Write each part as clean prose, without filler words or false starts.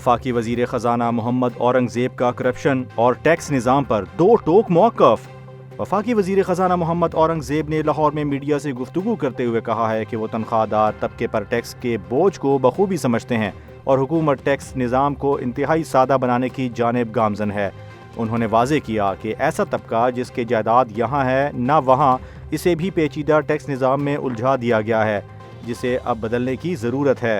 وفاقی وزیر خزانہ محمد اورنگزیب کا کرپشن اور ٹیکس نظام پر دو ٹوک موقف۔ وفاقی وزیر خزانہ محمد اورنگزیب نے لاہور میں میڈیا سے گفتگو کرتے ہوئے کہا ہے کہ وہ تنخواہ دار طبقے پر ٹیکس کے بوجھ کو بخوبی سمجھتے ہیں اور حکومت ٹیکس نظام کو انتہائی سادہ بنانے کی جانب گامزن ہے۔ انہوں نے واضح کیا کہ ایسا طبقہ جس کے جائیداد یہاں ہے نہ وہاں، اسے بھی پیچیدہ ٹیکس نظام میں الجھا دیا گیا ہے جسے اب بدلنے کی ضرورت ہے۔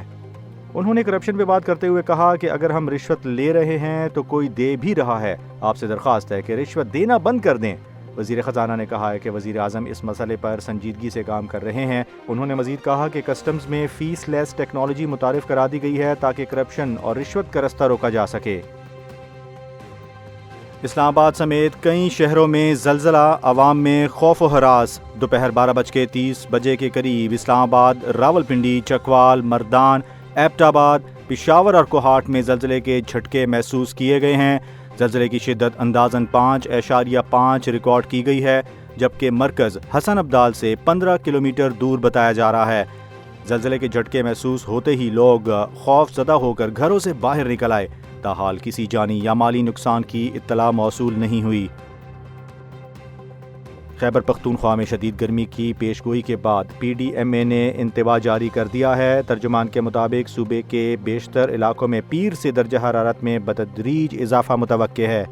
انہوں نے کرپشن پہ بات کرتے ہوئے کہا کہ اگر ہم رشوت لے رہے ہیں تو کوئی دے بھی رہا ہے، آپ سے درخواست ہے کہ رشوت دینا بند کر دیں۔ وزیر خزانہ نے کہا ہے کہ وزیر اعظم اس مسئلے پر سنجیدگی سے کام کر رہے ہیں۔ انہوں نے مزید کہا کہ کسٹمز میں فیس لیس ٹیکنالوجی متعارف کرا دی گئی ہے تاکہ کرپشن اور رشوت کا رستہ روکا جا سکے۔ اسلام آباد سمیت کئی شہروں میں زلزلہ، عوام میں خوف و ہراس۔ دوپہر 12:30 کے قریب اسلام آباد، راولپنڈی، چکوال، مردان، ایبٹ آباد، پشاور اور کوہاٹ میں زلزلے کے جھٹکے محسوس کیے گئے ہیں۔ زلزلے کی شدت اندازاً 5.5 ریکارڈ کی گئی ہے، جبکہ مرکز حسن ابدال سے 15 کلومیٹر دور بتایا جا رہا ہے۔ زلزلے کے جھٹکے محسوس ہوتے ہی لوگ خوف زدہ ہو کر گھروں سے باہر نکل آئے۔ تاحال کسی جانی یا مالی نقصان کی اطلاع موصول نہیں ہوئی۔ خیبر پختونخوا میں شدید گرمی کی پیشگوئی کے بعد پی ڈی ایم اے نے انتباہ جاری کر دیا ہے۔ ترجمان کے مطابق صوبے کے بیشتر علاقوں میں پیر سے درجہ حرارت میں بتدریج اضافہ متوقع ہے،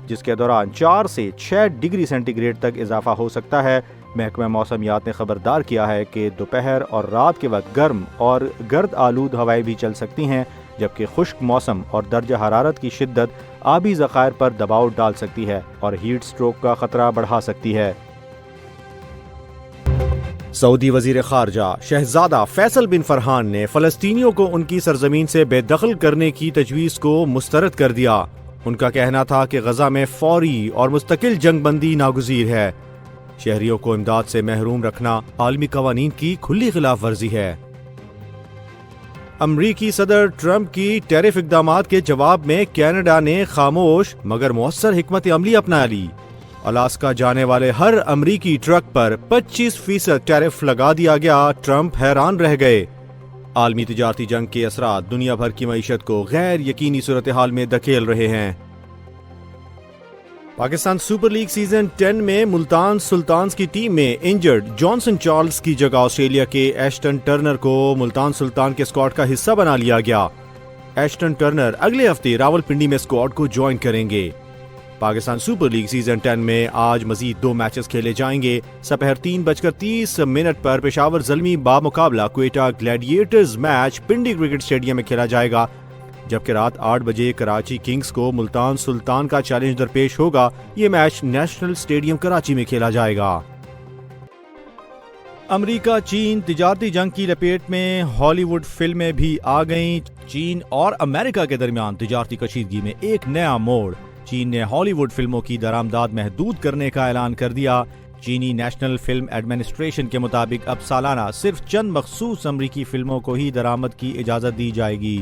جس کے دوران 4 سے 6 ڈگری سینٹی گریڈ تک اضافہ ہو سکتا ہے۔ محکمہ موسمیات نے خبردار کیا ہے کہ دوپہر اور رات کے وقت گرم اور گرد آلود ہوائیں بھی چل سکتی ہیں، جبکہ خشک موسم اور درجہ حرارت کی شدت آبی ذخائر پر دباؤ ڈال سکتی ہے اور ہیٹ سٹروک کا خطرہ بڑھا سکتی ہے۔ سعودی وزیر خارجہ شہزادہ فیصل بن فرحان نے فلسطینیوں کو ان کی سرزمین سے بے دخل کرنے کی تجویز کو مسترد کر دیا۔ ان کا کہنا تھا کہ غزہ میں فوری اور مستقل جنگ بندی ناگزیر ہے۔ شہریوں کو امداد سے محروم رکھنا عالمی قوانین کی کھلی خلاف ورزی ہے۔ امریکی صدر ٹرمپ کی ٹیرف اقدامات کے جواب میں کینیڈا نے خاموش مگر مؤثر حکمت عملی اپنا لی۔ الاسکا جانے والے ہر امریکی ٹرک پر 25% ٹیرف لگا دیا گیا۔ ٹرمپ حیران رہ گئے۔ عالمی تجارتی جنگ کے اثرات دنیا بھر کی معیشت کو غیر یقینی صورتحال میں دھکیل رہے ہیں۔ پاکستان سپر لیگ سیزن 10 میں ملتان سلطانز کی ٹیم میں انجرڈ جانسن چارلز کی جگہ آسٹریلیا کے ایشٹن ٹرنر کو ملتان سلطان کے اسکواڈ کا حصہ بنا لیا گیا۔ ایشٹن ٹرنر اگلے ہفتے راولپنڈی میں اسکواڈ کو جوائن کریں گے۔ پاکستان سپر لیگ سیزن 10 میں آج مزید 2 میچز کھیلے جائیں گے۔ سپہر 3:30 پر پشاور زلمی بامقابلہ Quetta Gladiators match Pindi cricket stadium میں کھیلا جائے گا، جبکہ رات 8 بجے کراچی کنگز کو ملتان سلطان کا چیلنج درپیش ہوگا۔ یہ میچ نیشنل اسٹیڈیم کراچی میں کھیلا جائے گا۔ امریکہ چین تجارتی جنگ کی لپیٹ میں ہالی ووڈ فلمیں بھی آ گئیں۔ چین اور امریکہ کے درمیان تجارتی کشیدگی میں ایک نیا موڑ۔ چین نے ہالی ووڈ فلموں کی درآمدات محدود کرنے کا اعلان کر دیا۔ چینی نیشنل فلم ایڈمنسٹریشن کے مطابق اب سالانہ صرف چند مخصوص امریکی فلموں کو ہی درآمد کی اجازت دی جائے گی۔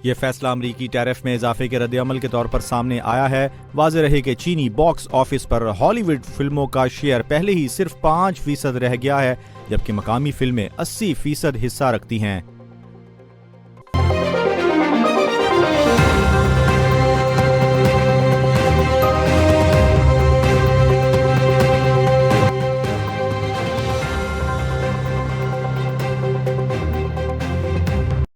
یہ فیصلہ امریکی ٹیرف میں اضافے کے رد عمل کے طور پر سامنے آیا ہے۔ واضح رہے کہ چینی باکس آفس پر ہالی ووڈ فلموں کا شیئر پہلے ہی صرف 5% رہ گیا ہے، جبکہ مقامی فلمیں 80% حصہ رکھتی ہیں۔